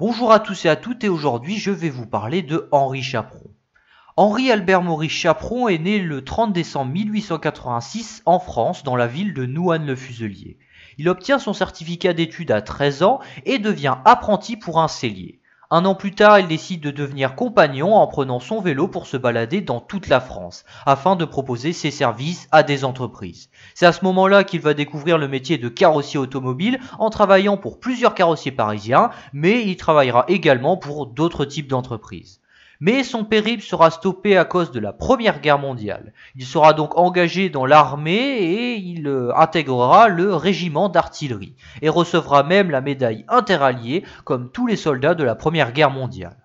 Bonjour à tous et à toutes et aujourd'hui je vais vous parler de Henri Chaperon. Henri Albert Maurice Chaperon est né le 30 décembre 1886 en France dans la ville de Nouanne-le-Fuselier. Il obtient son certificat d'études à 13 ans et devient apprenti pour un sellier. Un an plus tard, il décide de devenir compagnon en prenant son vélo pour se balader dans toute la France, afin de proposer ses services à des entreprises. C'est à ce moment-là qu'il va découvrir le métier de carrossier automobile en travaillant pour plusieurs carrossiers parisiens, mais il travaillera également pour d'autres types d'entreprises. Mais son périple sera stoppé à cause de la Première Guerre mondiale. Il sera donc engagé dans l'armée et il intégrera le régiment d'artillerie et recevra même la médaille interalliée comme tous les soldats de la Première Guerre mondiale.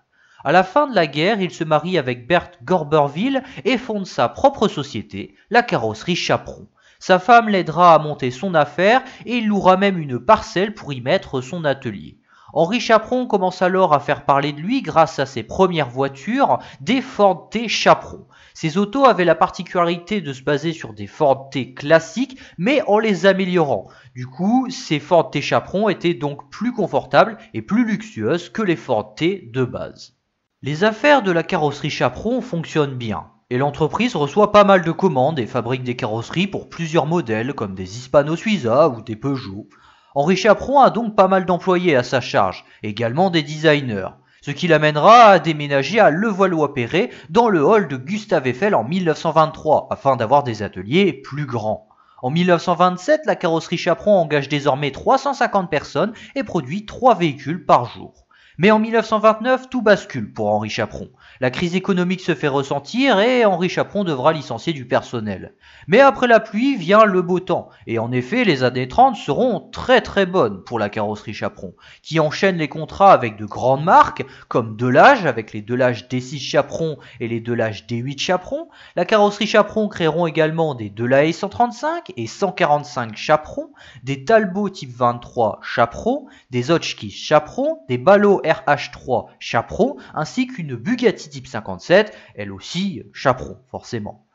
À la fin de la guerre, il se marie avec Berthe Gorberville et fonde sa propre société, la carrosserie Chaperon. Sa femme l'aidera à monter son affaire et il louera même une parcelle pour y mettre son atelier. Henri Chaperon commence alors à faire parler de lui grâce à ses premières voitures, des Ford T Chaperon. Ces autos avaient la particularité de se baser sur des Ford T classiques, mais en les améliorant. Du coup, ces Ford T Chaperon étaient donc plus confortables et plus luxueuses que les Ford T de base. Les affaires de la carrosserie Chaperon fonctionnent bien. Et l'entreprise reçoit pas mal de commandes et fabrique des carrosseries pour plusieurs modèles comme des Hispano-Suiza ou des Peugeot. Henri Chaperon a donc pas mal d'employés à sa charge, également des designers, ce qui l'amènera à déménager à Levallois-Perret dans le hall de Gustave Eiffel en 1923 afin d'avoir des ateliers plus grands. En 1927, la carrosserie Chaperon engage désormais 350 personnes et produit 3 véhicules par jour. Mais en 1929, tout bascule pour Henri Chaperon. La crise économique se fait ressentir et Henri Chaperon devra licencier du personnel. Mais après la pluie vient le beau temps. Et en effet, les années 30 seront très bonnes pour la carrosserie Chaperon, qui enchaîne les contrats avec de grandes marques, comme Delage, avec les Delage D6 Chaperon et les Delage D8 Chaperon. La carrosserie Chaperon créeront également des Delahaye 135 et 145 Chaperon, des Talbot type 23 Chaperon, des Hotchkiss Chaperon, des Ballot RH3 Chaperon, ainsi qu'une Bugatti type 57, elle aussi Chaperon, forcément.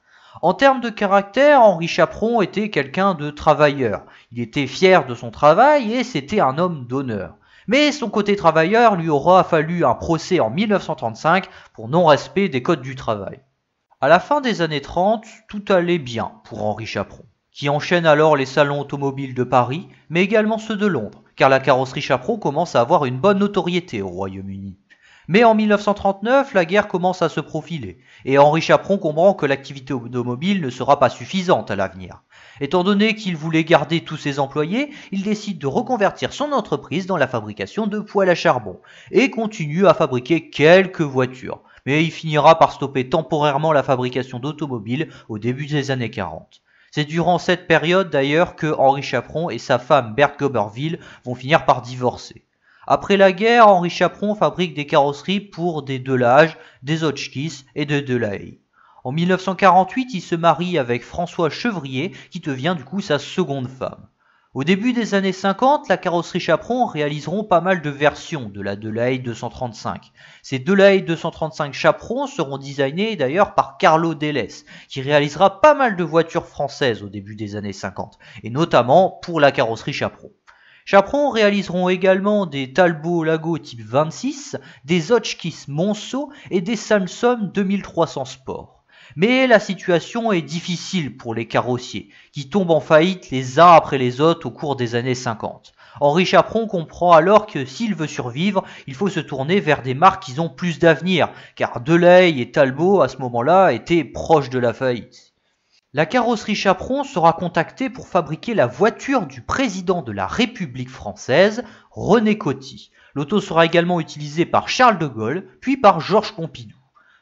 En termes de caractère, Henri Chaperon était quelqu'un de travailleur. Il était fier de son travail et c'était un homme d'honneur. Mais son côté travailleur lui aura fallu un procès en 1935 pour non-respect des codes du travail. À la fin des années 30, tout allait bien pour Henri Chaperon, qui enchaîne alors les salons automobiles de Paris, mais également ceux de Londres, car la carrosserie Chaperon commence à avoir une bonne notoriété au Royaume-Uni. Mais en 1939, la guerre commence à se profiler, et Henri Chaperon comprend que l'activité automobile ne sera pas suffisante à l'avenir. Étant donné qu'il voulait garder tous ses employés, il décide de reconvertir son entreprise dans la fabrication de poêles à charbon, et continue à fabriquer quelques voitures. Mais il finira par stopper temporairement la fabrication d'automobiles au début des années 40. C'est durant cette période d'ailleurs que Henri Chaperon et sa femme Berthe Gorberville vont finir par divorcer. Après la guerre, Henri Chaperon fabrique des carrosseries pour des Delage, des Hotchkiss et des Delahaye. En 1948, il se marie avec Françoise Chevrier, qui devient du coup sa seconde femme. Au début des années 50, la carrosserie Chaperon réaliseront pas mal de versions de la Delahaye 235. Ces Delahaye 235 Chaperon seront designés d'ailleurs par Carlo Delles, qui réalisera pas mal de voitures françaises au début des années 50, et notamment pour la carrosserie Chaperon. Chaperon réaliseront également des Talbot Lago type 26, des Hotchkiss Monceau et des Samsung 2300 Sport. Mais la situation est difficile pour les carrossiers, qui tombent en faillite les uns après les autres au cours des années 50. Henri Chaperon comprend alors que s'il veut survivre, il faut se tourner vers des marques qui ont plus d'avenir, car Delahaye et Talbot à ce moment-là étaient proches de la faillite. La carrosserie Chaperon sera contactée pour fabriquer la voiture du président de la République française, René Coty. L'auto sera également utilisée par Charles de Gaulle, puis par Georges Pompidou.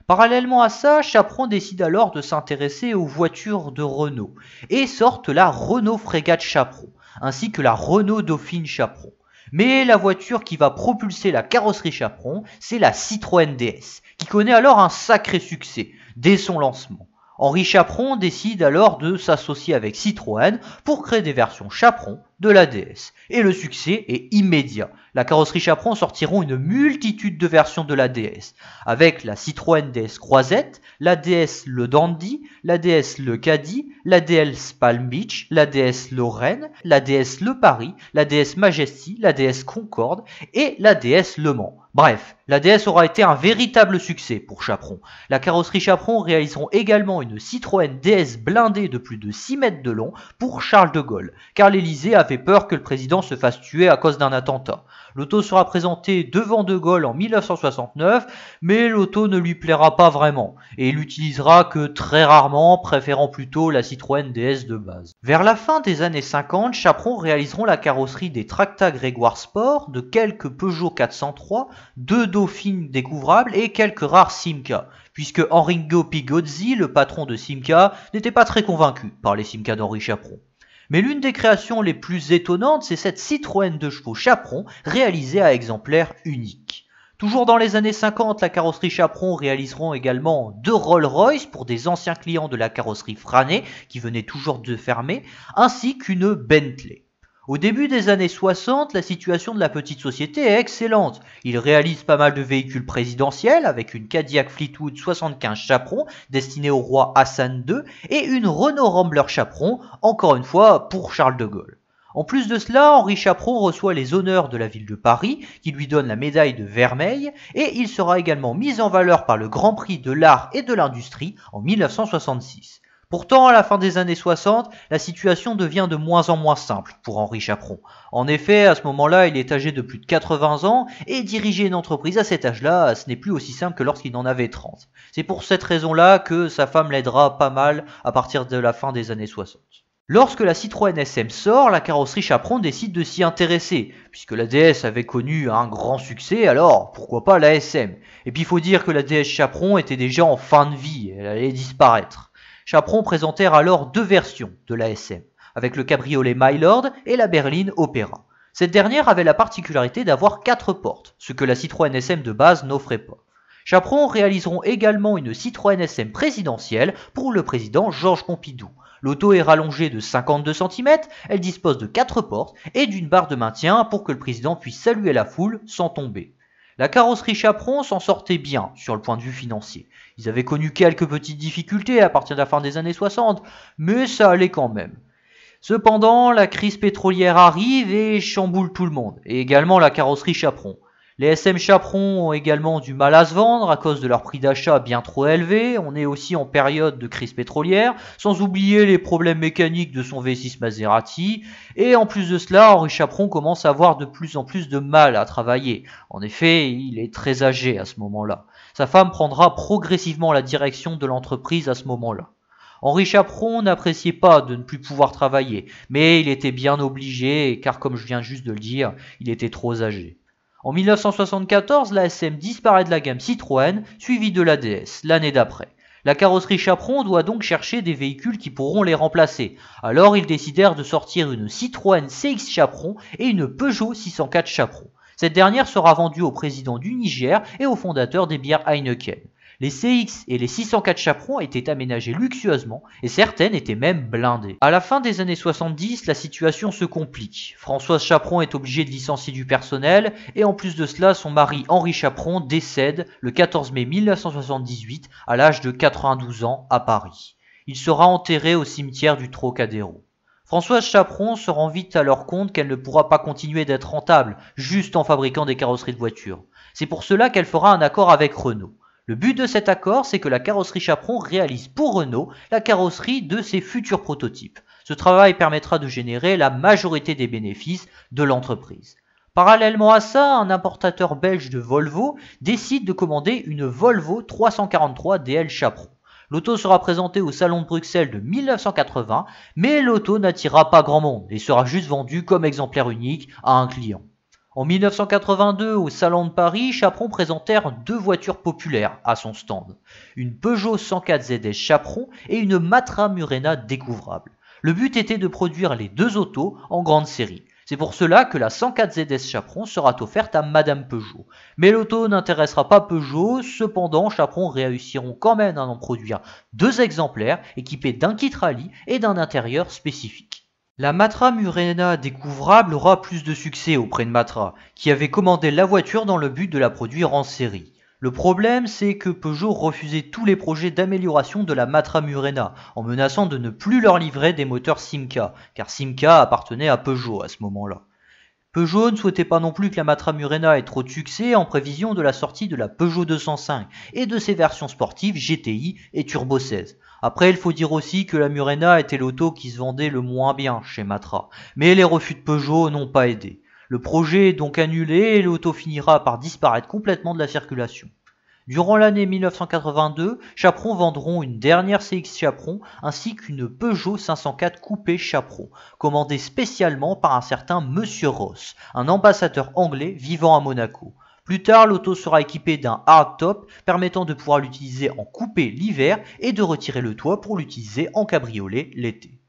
Parallèlement à ça, Chaperon décide alors de s'intéresser aux voitures de Renault et sortent la Renault Frégate Chaperon, ainsi que la Renault Dauphine Chaperon. Mais la voiture qui va propulser la carrosserie Chaperon, c'est la Citroën DS, qui connaît alors un sacré succès dès son lancement. Henri Chaperon décide alors de s'associer avec Citroën pour créer des versions Chaperon de la DS. Et le succès est immédiat. La carrosserie Chaperon sortiront une multitude de versions de la DS, avec la Citroën DS Croisette, la DS Le Dandy, la DS Le Caddy, la DS Palm Beach, la DS Lorraine, la DS Le Paris, la DS Majesty, la DS Concorde et la DS Le Mans. Bref, la DS aura été un véritable succès pour Chaperon. La carrosserie Chaperon réaliseront également une Citroën DS blindée de plus de 6 mètres de long pour Charles de Gaulle, car l'Élysée avait peur que le président se fasse tuer à cause d'un attentat. L'auto sera présentée devant de Gaulle en 1969, mais l'auto ne lui plaira pas vraiment, et il l'utilisera que très rarement, préférant plutôt la Citroën DS de base. Vers la fin des années 50, Chaperon réaliseront la carrosserie des Tracta Grégoire Sport, de quelques Peugeot 403, 2 Dauphine découvrables et quelques rares Simca, puisque Enrico Pigozzi, le patron de Simca, n'était pas très convaincu par les Simca d'Henri Chaperon. Mais l'une des créations les plus étonnantes, c'est cette Citroën 2 chevaux Chaperon, réalisée à exemplaire unique. Toujours dans les années 50, la carrosserie Chaperon réaliseront également 2 Rolls-Royce pour des anciens clients de la carrosserie Frané, qui venaient toujours de fermer, ainsi qu'une Bentley. Au début des années 60, la situation de la petite société est excellente. Ils réalisent pas mal de véhicules présidentiels avec une Cadillac Fleetwood 75 Chaperon destinée au roi Hassan II et une Renault Rambler Chaperon, encore une fois pour Charles de Gaulle. En plus de cela, Henri Chaperon reçoit les honneurs de la ville de Paris, qui lui donne la médaille de Vermeil, et il sera également mis en valeur par le Grand Prix de l'Art et de l'Industrie en 1966. Pourtant, à la fin des années 60, la situation devient de moins en moins simple pour Henri Chaperon. En effet, à ce moment-là, il est âgé de plus de 80 ans et diriger une entreprise à cet âge-là, ce n'est plus aussi simple que lorsqu'il en avait 30. C'est pour cette raison-là que sa femme l'aidera pas mal à partir de la fin des années 60. Lorsque la Citroën SM sort, la carrosserie Chaperon décide de s'y intéresser, puisque la DS avait connu un grand succès, alors pourquoi pas la SM? Et puis il faut dire que la DS Chaperon était déjà en fin de vie, elle allait disparaître. Chaperon présentèrent alors 2 versions de la SM, avec le cabriolet Mylord et la berline Opera. Cette dernière avait la particularité d'avoir 4 portes, ce que la Citroën SM de base n'offrait pas. Chaperon réaliseront également une Citroën SM présidentielle pour le président Georges Pompidou. L'auto est rallongée de 52 cm, elle dispose de 4 portes et d'une barre de maintien pour que le président puisse saluer la foule sans tomber. La carrosserie Chaperon s'en sortait bien sur le point de vue financier. Ils avaient connu quelques petites difficultés à partir de la fin des années 60, mais ça allait quand même. Cependant, la crise pétrolière arrive et chamboule tout le monde, et également la carrosserie Chaperon. Les SM Chaperon ont également du mal à se vendre à cause de leur prix d'achat bien trop élevé, on est aussi en période de crise pétrolière, sans oublier les problèmes mécaniques de son V6 Maserati, et en plus de cela, Henri Chaperon commence à avoir de plus en plus de mal à travailler. En effet, il est très âgé à ce moment-là. Sa femme prendra progressivement la direction de l'entreprise à ce moment-là. Henri Chaperon n'appréciait pas de ne plus pouvoir travailler, mais il était bien obligé, car comme je viens juste de le dire, il était trop âgé. En 1974, la SM disparaît de la gamme Citroën, suivie de la DS l'année d'après. La carrosserie Chaperon doit donc chercher des véhicules qui pourront les remplacer. Alors ils décidèrent de sortir une Citroën CX Chaperon et une Peugeot 604 Chaperon. Cette dernière sera vendue au président du Niger et au fondateur des bières Heineken. Les CX et les 604 Chaperon étaient aménagés luxueusement et certaines étaient même blindées. À la fin des années 70, la situation se complique. Françoise Chaperon est obligée de licencier du personnel et en plus de cela, son mari Henri Chaperon décède le 14 mai 1978 à l'âge de 92 ans à Paris. Il sera enterré au cimetière du Trocadéro. Françoise Chaperon se rend vite alors compte qu'elle ne pourra pas continuer d'être rentable juste en fabriquant des carrosseries de voitures. C'est pour cela qu'elle fera un accord avec Renault. Le but de cet accord, c'est que la carrosserie Chaperon réalise pour Renault la carrosserie de ses futurs prototypes. Ce travail permettra de générer la majorité des bénéfices de l'entreprise. Parallèlement à ça, un importateur belge de Volvo décide de commander une Volvo 343 DL Chaperon. L'auto sera présentée au Salon de Bruxelles de 1980, mais l'auto n'attirera pas grand monde et sera juste vendue comme exemplaire unique à un client. En 1982, au Salon de Paris, Chaperon présentèrent 2 voitures populaires à son stand. Une Peugeot 104 ZS Chaperon et une Matra Murena découvrable. Le but était de produire les 2 autos en grande série. C'est pour cela que la 104 ZS Chaperon sera offerte à Madame Peugeot. Mais l'auto n'intéressera pas Peugeot, cependant Chaperon réussiront quand même à en produire 2 exemplaires équipés d'un kit rallye et d'un intérieur spécifique. La Matra Murena découvrable aura plus de succès auprès de Matra, qui avait commandé la voiture dans le but de la produire en série. Le problème, c'est que Peugeot refusait tous les projets d'amélioration de la Matra Murena, en menaçant de ne plus leur livrer des moteurs Simca, car Simca appartenait à Peugeot à ce moment-là. Peugeot ne souhaitait pas non plus que la Matra Murena ait trop de succès en prévision de la sortie de la Peugeot 205 et de ses versions sportives GTI et Turbo 16. Après, il faut dire aussi que la Murena était l'auto qui se vendait le moins bien chez Matra, mais les refus de Peugeot n'ont pas aidé. Le projet est donc annulé et l'auto finira par disparaître complètement de la circulation. Durant l'année 1982, Chaperon vendront une dernière CX Chaperon ainsi qu'une Peugeot 504 Coupé Chaperon, commandée spécialement par un certain Monsieur Ross, un ambassadeur anglais vivant à Monaco. Plus tard, l'auto sera équipée d'un hardtop permettant de pouvoir l'utiliser en coupé l'hiver et de retirer le toit pour l'utiliser en cabriolet l'été.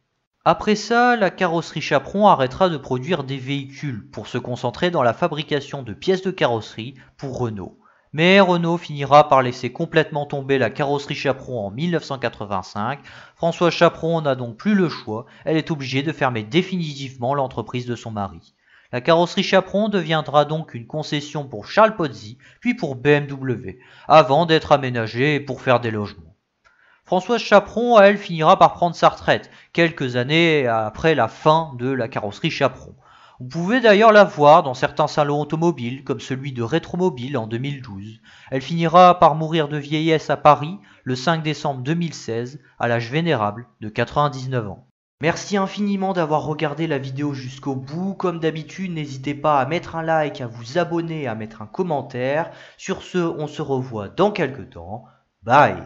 Après ça, la carrosserie Chaperon arrêtera de produire des véhicules pour se concentrer dans la fabrication de pièces de carrosserie pour Renault. Mais Renault finira par laisser complètement tomber la carrosserie Chaperon en 1985. Françoise Chaperon n'a donc plus le choix, elle est obligée de fermer définitivement l'entreprise de son mari. La carrosserie Chaperon deviendra donc une concession pour Charles Pozzi, puis pour BMW, avant d'être aménagée pour faire des logements. Françoise Chaperon, elle, finira par prendre sa retraite, quelques années après la fin de la carrosserie Chaperon. Vous pouvez d'ailleurs la voir dans certains salons automobiles, comme celui de Rétromobile en 2012. Elle finira par mourir de vieillesse à Paris le 5 décembre 2016, à l'âge vénérable de 99 ans. Merci infiniment d'avoir regardé la vidéo jusqu'au bout. Comme d'habitude, n'hésitez pas à mettre un like, à vous abonner, à mettre un commentaire. Sur ce, on se revoit dans quelques temps. Bye!